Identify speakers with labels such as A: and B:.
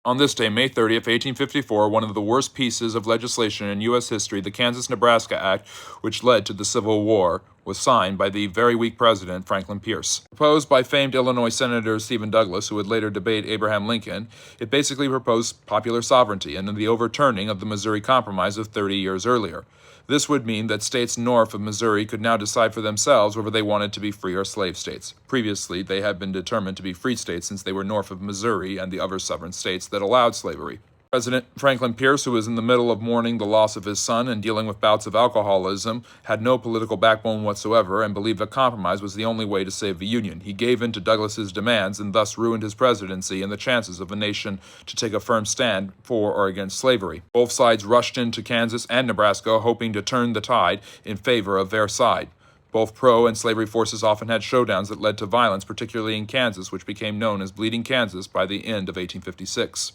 A: On this day, May 30th, 1854, one of the worst pieces of legislation in U.S. history, the Kansas-Nebraska Act, which led to the Civil War, was signed by the very weak president, Franklin Pierce. Proposed by famed Illinois Senator Stephen Douglas, who would later debate Abraham Lincoln, it basically proposed popular sovereignty and the overturning of the Missouri Compromise of 30 years earlier. This would mean that states north of Missouri could now decide for themselves whether they wanted to be free or slave states. Previously, they had been determined to be free states since they were north of Missouri and the other southern states that allowed slavery. President Franklin Pierce, who was in the middle of mourning the loss of his son and dealing with bouts of alcoholism, had no political backbone whatsoever and believed that compromise was the only way to save the Union. He gave in to Douglas's demands and thus ruined his presidency and the chances of the nation to take a firm stand for or against slavery. Both sides rushed into Kansas and Nebraska, hoping to turn the tide in favor of their side. Both pro- and slavery forces often had showdowns that led to violence, particularly in Kansas, which became known as Bleeding Kansas by the end of 1856.